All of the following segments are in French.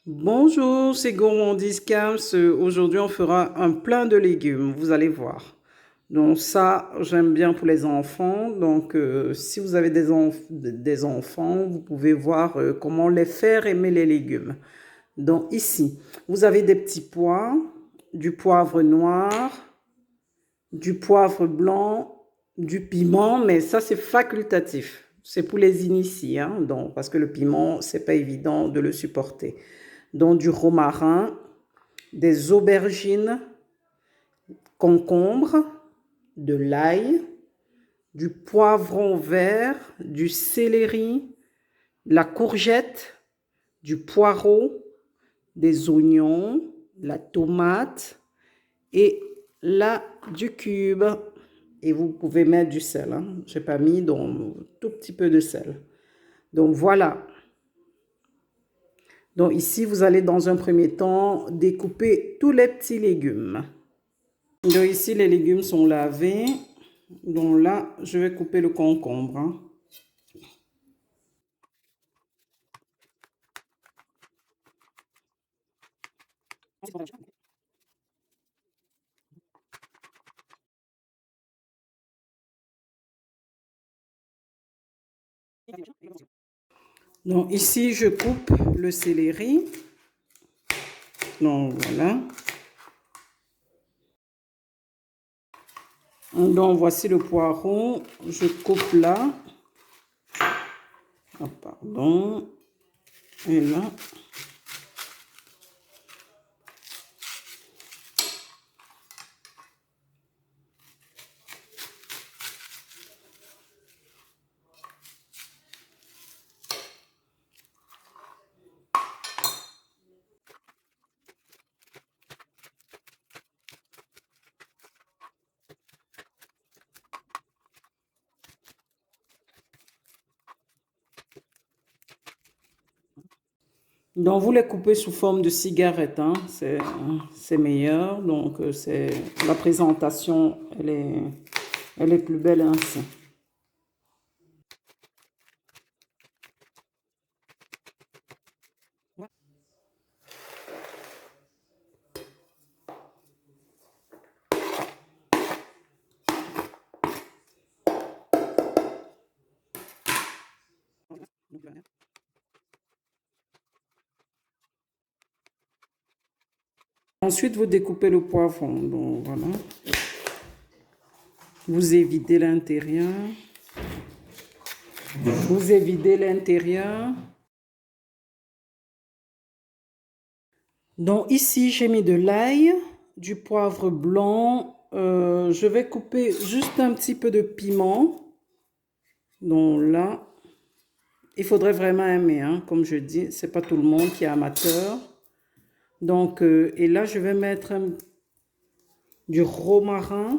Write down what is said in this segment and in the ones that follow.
Bonjour, c'est Gourmandise Cams. Aujourd'hui, on fera un plein de légumes, vous allez voir. Donc ça, j'aime bien pour les enfants. Donc si vous avez des enfants, vous pouvez voir comment les faire aimer les légumes. Donc ici, vous avez des petits pois, du poivre noir, du poivre blanc, du piment, mais ça c'est facultatif. C'est pour les initiés, hein, donc, parce que le piment, c'est pas évident de le supporter. Donc du romarin, des aubergines, concombres, de l'ail, du poivron vert, du céleri, la courgette, du poireau, des oignons, la tomate et là du cube. Et vous pouvez mettre du sel. Hein. Je n'ai pas mis, donc tout petit peu de sel. Donc voilà. Donc ici, vous allez dans un premier temps découper tous les petits légumes. Donc ici, les légumes sont lavés. Donc là, je vais couper le concombre. Hein. Donc ici, je coupe le céleri. Donc voilà. Donc voici le poireau. Je coupe là. Ah, pardon. Et là. Donc vous les coupez sous forme de cigarette, hein. C'est meilleur. Donc c'est la présentation, elle est plus belle ainsi. Ensuite, vous découpez le poivron. Donc voilà. Vous évidez l'intérieur. Vous évidez l'intérieur. Donc ici, j'ai mis de l'ail, du poivre blanc. Je vais couper juste un petit peu de piment. Donc là, il faudrait vraiment aimer, hein, comme je dis, c'est pas tout le monde qui est amateur. Donc, et là, je vais mettre du romarin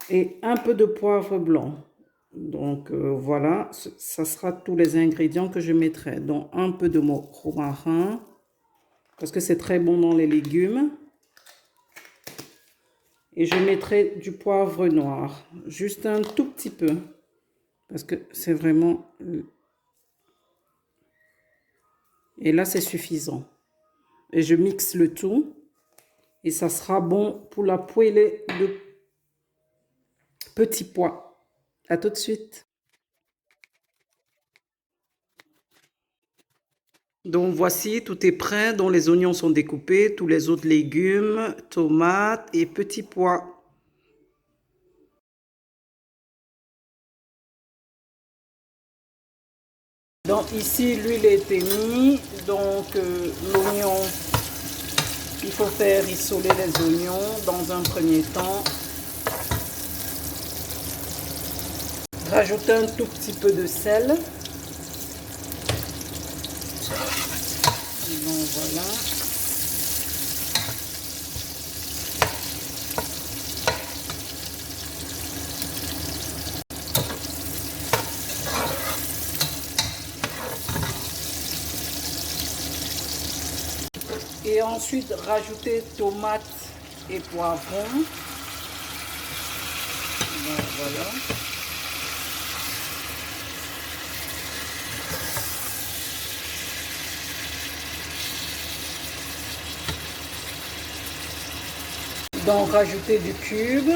et un peu de poivre blanc. Donc, voilà, ça sera tous les ingrédients que je mettrai. Donc, un peu de romarin, parce que c'est très bon dans les légumes. Et je mettrai du poivre noir, juste un tout petit peu, parce que c'est vraiment... Et là, c'est suffisant. Et je mixe le tout. Et ça sera bon pour la poêlée de petits pois. À tout de suite. Donc voici, tout est prêt. Donc les oignons sont découpés, tous les autres légumes, tomates et petits pois. Donc ici, l'huile a été mise. Donc l'oignon, il faut faire rissoler les oignons dans un premier temps. Rajouter un tout petit peu de sel. Donc voilà. Et ensuite rajouter tomates et poivrons. Donc voilà. Donc rajouter du cube.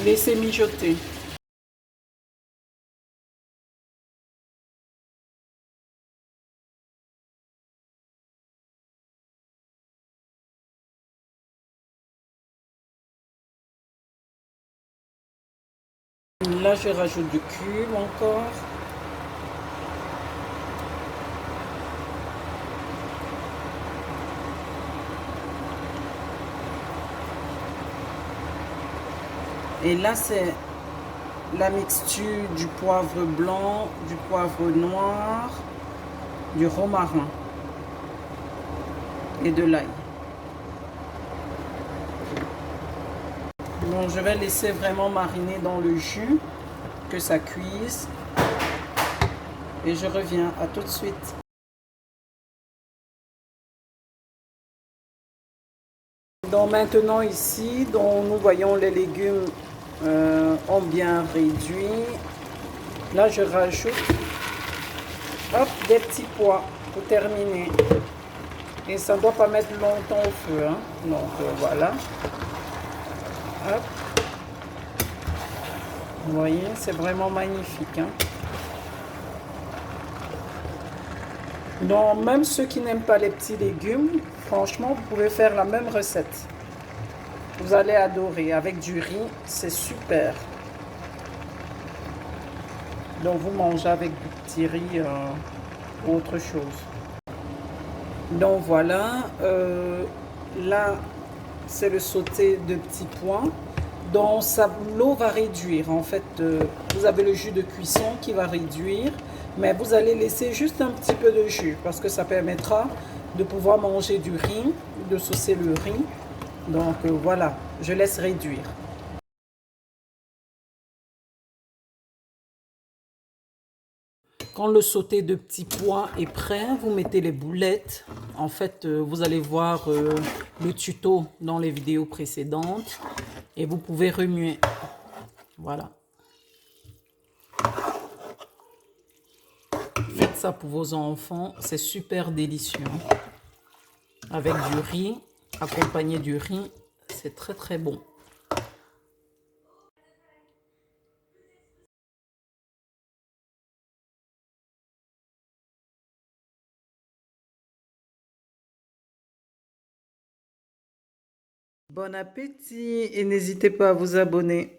Laissez mijoter. Là, je rajoute du cube encore. Et là, c'est la mixture du poivre blanc, du poivre noir, du romarin et de l'ail. Donc, je vais laisser vraiment mariner dans le jus, que ça cuise. Et je reviens, à tout de suite. Donc maintenant ici, donc, nous voyons les légumes ont bien réduit. Là, je rajoute hop, des petits pois pour terminer. Et ça ne doit pas mettre longtemps au feu. Hein. Donc voilà. Hop. Vous voyez, c'est vraiment magnifique. Hein. Donc même ceux qui n'aiment pas les petits légumes, franchement, vous pouvez faire la même recette. Vous allez adorer. Avec du riz, c'est super. Donc vous mangez avec du petit riz ou autre chose. Donc voilà, là c'est le sauté de petits pois. Donc l'eau va réduire. En fait, vous avez le jus de cuisson qui va réduire, mais vous allez laisser juste un petit peu de jus parce que ça permettra de pouvoir manger du riz, de saucer le riz. Donc voilà, je laisse réduire. Quand le sauté de petits pois est prêt, vous mettez les boulettes. En fait, vous allez voir le tuto dans les vidéos précédentes et vous pouvez remuer. Voilà. Faites ça pour vos enfants, c'est super délicieux. Avec du riz, accompagné du riz, c'est très très bon. Bon appétit et n'hésitez pas à vous abonner.